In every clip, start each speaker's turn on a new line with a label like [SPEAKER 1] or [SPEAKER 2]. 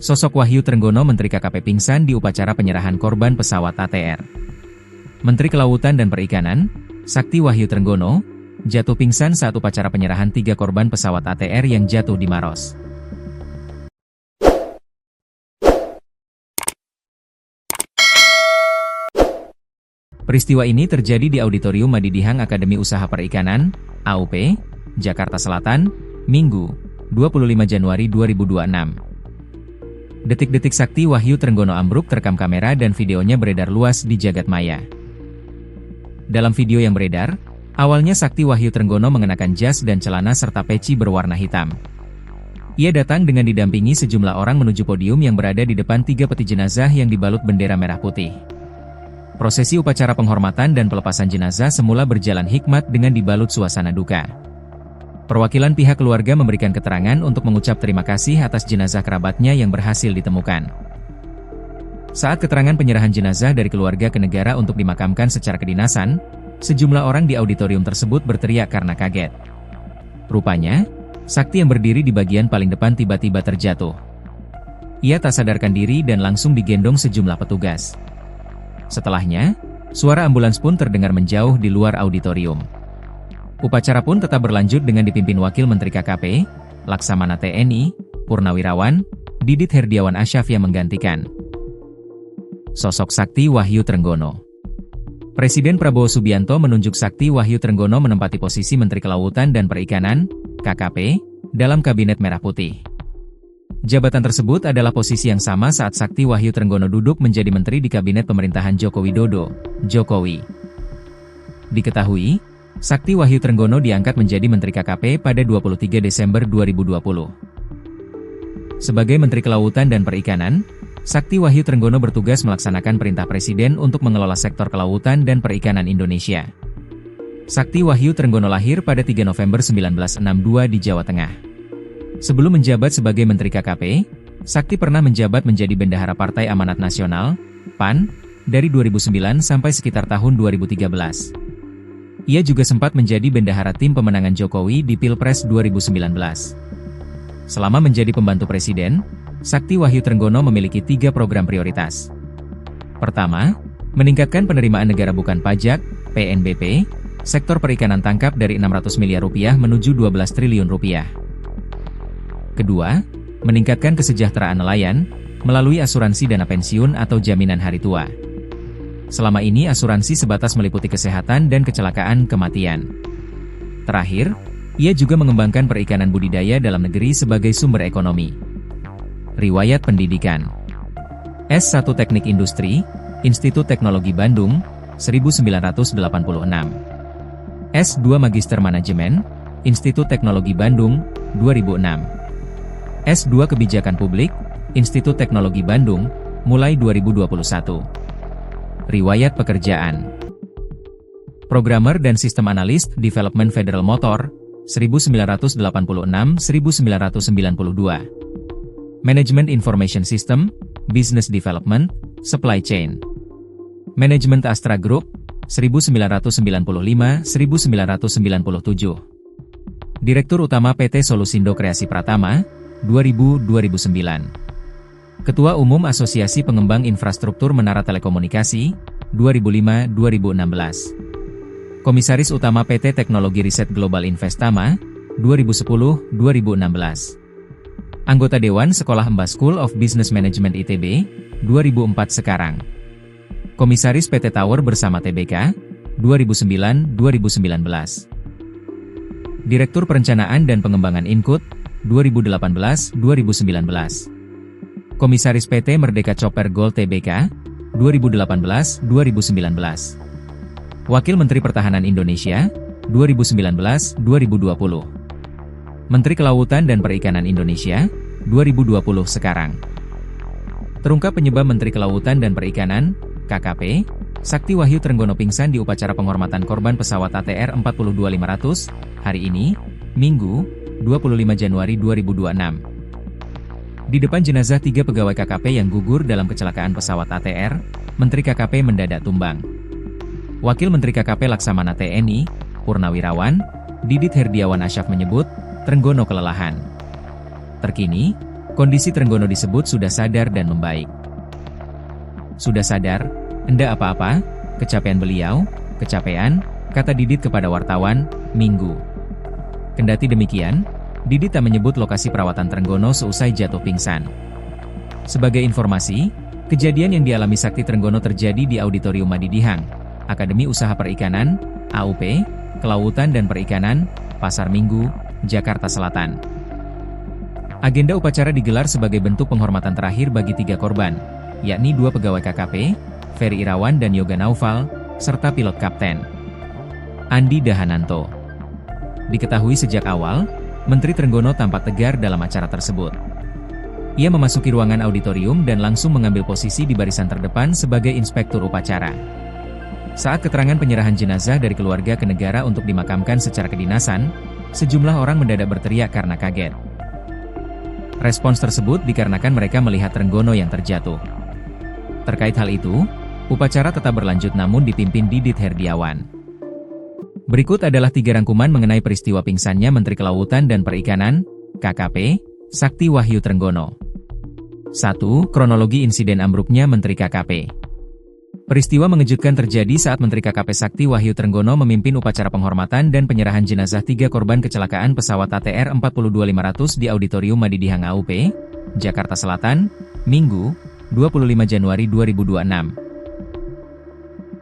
[SPEAKER 1] Sosok Wahyu Trenggono Menteri KKP pingsan di upacara penyerahan korban pesawat ATR. Menteri Kelautan dan Perikanan, Sakti Wahyu Trenggono, jatuh pingsan saat upacara penyerahan 3 korban pesawat ATR yang jatuh di Maros. Peristiwa ini terjadi di Auditorium Madidihang Akademi Usaha Perikanan, AUP, Jakarta Selatan, Minggu, 25 Januari 2026. Detik-detik Sakti Wahyu Trenggono ambruk terekam kamera dan videonya beredar luas di jagat maya. Dalam video yang beredar, awalnya Sakti Wahyu Trenggono mengenakan jas dan celana serta peci berwarna hitam. Ia datang dengan didampingi sejumlah orang menuju podium yang berada di depan 3 peti jenazah yang dibalut bendera merah putih. Prosesi upacara penghormatan dan pelepasan jenazah semula berjalan hikmat dengan dibalut suasana duka. Perwakilan pihak keluarga memberikan keterangan untuk mengucap terima kasih atas jenazah kerabatnya yang berhasil ditemukan. Saat keterangan penyerahan jenazah dari keluarga ke negara untuk dimakamkan secara kedinasan, sejumlah orang di auditorium tersebut berteriak karena kaget. Rupanya, Sakti yang berdiri di bagian paling depan tiba-tiba terjatuh. Ia tak sadarkan diri dan langsung digendong sejumlah petugas. Setelahnya, suara ambulans pun terdengar menjauh di luar auditorium. Upacara pun tetap berlanjut dengan dipimpin Wakil Menteri KKP, Laksamana TNI, Purnawirawan, Didit Herdiawan Asyaf yang menggantikan. Sosok Sakti Wahyu Trenggono. Presiden Prabowo Subianto menunjuk Sakti Wahyu Trenggono menempati posisi Menteri Kelautan dan Perikanan, KKP, dalam Kabinet Merah Putih. Jabatan tersebut adalah posisi yang sama saat Sakti Wahyu Trenggono duduk menjadi menteri di Kabinet Pemerintahan Joko Widodo, Jokowi. Diketahui, Sakti Wahyu Trenggono diangkat menjadi Menteri KKP pada 23 Desember 2020. Sebagai Menteri Kelautan dan Perikanan, Sakti Wahyu Trenggono bertugas melaksanakan perintah Presiden untuk mengelola sektor kelautan dan perikanan Indonesia. Sakti Wahyu Trenggono lahir pada 3 November 1962 di Jawa Tengah. Sebelum menjabat sebagai Menteri KKP, Sakti pernah menjabat menjadi Bendahara Partai Amanat Nasional, PAN, dari 2009 sampai sekitar tahun 2013. Ia juga sempat menjadi Bendahara Tim Pemenangan Jokowi di Pilpres 2019. Selama menjadi pembantu Presiden, Sakti Wahyu Trenggono memiliki 3 program prioritas. Pertama, meningkatkan penerimaan negara bukan pajak, PNBP, sektor perikanan tangkap dari Rp600 miliar menuju Rp12 triliun. Kedua, meningkatkan kesejahteraan nelayan, melalui asuransi dana pensiun atau jaminan hari tua. Selama ini asuransi sebatas meliputi kesehatan dan kecelakaan kematian. Terakhir, ia juga mengembangkan perikanan budidaya dalam negeri sebagai sumber ekonomi. Riwayat pendidikan: S1 Teknik Industri, Institut Teknologi Bandung, 1986. S2 Magister Manajemen, Institut Teknologi Bandung, 2006. S2 Kebijakan Publik, Institut Teknologi Bandung, mulai 2021. Riwayat pekerjaan: Programmer dan Sistem Analis Development Federal Motor, 1986-1992. Manajemen Information System, Business Development, Supply Chain. Manajemen Astra Group, 1995-1997. Direktur Utama PT Solusindo Kreasi Pratama, 2000-2009. Ketua Umum Asosiasi Pengembang Infrastruktur Menara Telekomunikasi, 2005-2016. Komisaris Utama PT Teknologi Riset Global Investama, 2010-2016. Anggota Dewan Sekolah Embas School of Business Management ITB, 2004 sekarang. Komisaris PT Tower bersama TBK, 2009-2019. Direktur Perencanaan dan Pengembangan Inkut, 2018-2019. Komisaris PT Merdeka Chopper Gold Tbk, 2018-2019. Wakil Menteri Pertahanan Indonesia, 2019-2020. Menteri Kelautan dan Perikanan Indonesia, 2020 sekarang. Terungkap penyebab Menteri Kelautan dan Perikanan, KKP, Sakti Wahyu Trenggono pingsan di upacara penghormatan korban pesawat ATR 42500, hari ini, Minggu, 25 Januari 2026. Di depan jenazah 3 pegawai KKP yang gugur dalam kecelakaan pesawat ATR, Menteri KKP mendadak tumbang. Wakil Menteri KKP Laksamana TNI, Purnawirawan, Didit Herdiawan Asyaf menyebut, Trenggono kelelahan. Terkini, Kondisi Trenggono disebut sudah sadar dan membaik. Sudah sadar? Enggak apa-apa, kecapean beliau, kecapean, kata Didit kepada wartawan, Minggu. Kendati demikian, Didit tak menyebut lokasi perawatan Trenggono seusai jatuh pingsan. Sebagai informasi, kejadian yang dialami Sakti Trenggono terjadi di Auditorium Madidihang, Akademi Usaha Perikanan, AUP, Kelautan dan Perikanan, Pasar Minggu, Jakarta Selatan. Agenda upacara digelar sebagai bentuk penghormatan terakhir bagi 3 korban, yakni 2 pegawai KKP, Ferry Irawan dan Yoga Naufal, serta pilot kapten Andi Dahananto. Diketahui sejak awal, Menteri Trenggono tampak tegar dalam acara tersebut. Ia memasuki ruangan auditorium dan langsung mengambil posisi di barisan terdepan sebagai inspektur upacara. Saat keterangan penyerahan jenazah dari keluarga ke negara untuk dimakamkan secara kedinasan, sejumlah orang mendadak berteriak karena kaget. Respons tersebut dikarenakan mereka melihat Trenggono yang terjatuh. Terkait hal itu, upacara tetap berlanjut namun dipimpin Didit Herdiawan. Berikut adalah 3 rangkuman mengenai peristiwa pingsannya Menteri Kelautan dan Perikanan, KKP, Sakti Wahyu Trenggono. 1. Kronologi insiden ambruknya Menteri KKP. Peristiwa mengejutkan terjadi saat Menteri KKP Sakti Wahyu Trenggono memimpin upacara penghormatan dan penyerahan jenazah 3 korban kecelakaan pesawat ATR 42500 di Auditorium Madidihang AUP, Jakarta Selatan, Minggu, 25 Januari 2026.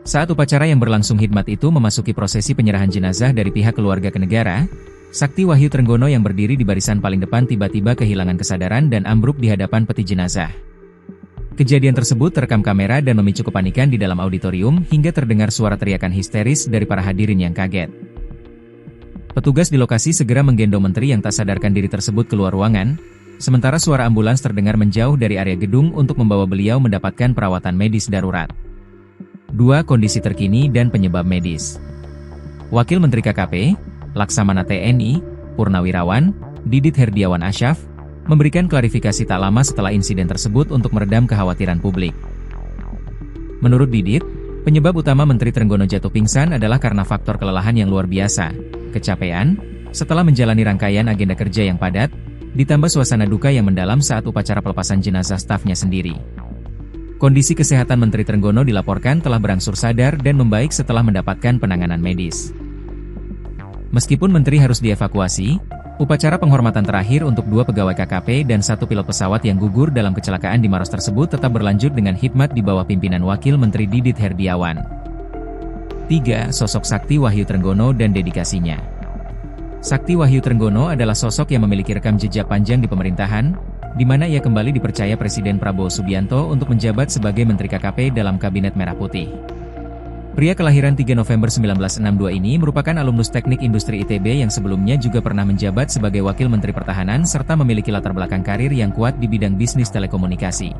[SPEAKER 1] Saat upacara yang berlangsung hikmat itu memasuki prosesi penyerahan jenazah dari pihak keluarga ke negara, Sakti Wahyu Trenggono yang berdiri di barisan paling depan tiba-tiba kehilangan kesadaran dan ambruk di hadapan peti jenazah. Kejadian tersebut terekam kamera dan memicu kepanikan di dalam auditorium hingga terdengar suara teriakan histeris dari para hadirin yang kaget. Petugas di lokasi segera menggendong menteri yang tak sadarkan diri tersebut keluar ruangan, sementara suara ambulans terdengar menjauh dari area gedung untuk membawa beliau mendapatkan perawatan medis darurat. 2. Kondisi terkini dan penyebab medis. Wakil Menteri KKP, Laksamana TNI, Purnawirawan, Didit Herdiawan Asyaf, memberikan klarifikasi tak lama setelah insiden tersebut untuk meredam kekhawatiran publik. Menurut Didit, penyebab utama Menteri Trenggono jatuh pingsan adalah karena faktor kelelahan yang luar biasa, kecapean, setelah menjalani rangkaian agenda kerja yang padat, ditambah suasana duka yang mendalam saat upacara pelepasan jenazah stafnya sendiri. Kondisi kesehatan Menteri Trenggono dilaporkan telah berangsur sadar dan membaik setelah mendapatkan penanganan medis. Meskipun Menteri harus dievakuasi, upacara penghormatan terakhir untuk 2 pegawai KKP dan 1 pilot pesawat yang gugur dalam kecelakaan di Maros tersebut tetap berlanjut dengan hikmat di bawah pimpinan Wakil Menteri Didit Herdiawan. 3. Sosok Sakti Wahyu Trenggono dan dedikasinya. Sakti Wahyu Trenggono adalah sosok yang memiliki rekam jejak panjang di pemerintahan, di mana ia kembali dipercaya Presiden Prabowo Subianto untuk menjabat sebagai Menteri KKP dalam Kabinet Merah Putih. Pria kelahiran 3 November 1962 ini merupakan alumnus Teknik Industri ITB yang sebelumnya juga pernah menjabat sebagai Wakil Menteri Pertahanan serta memiliki latar belakang karir yang kuat di bidang bisnis telekomunikasi.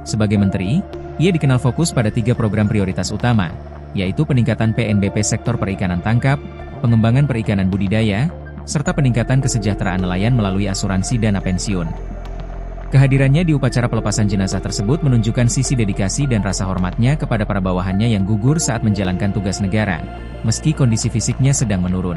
[SPEAKER 1] Sebagai menteri, ia dikenal fokus pada 3 program prioritas utama, yaitu peningkatan PNBP sektor perikanan tangkap, pengembangan perikanan budidaya, serta peningkatan kesejahteraan nelayan melalui asuransi dana pensiun. Kehadirannya di upacara pelepasan jenazah tersebut menunjukkan sisi dedikasi dan rasa hormatnya kepada para bawahannya yang gugur saat menjalankan tugas negara, meski kondisi fisiknya sedang menurun.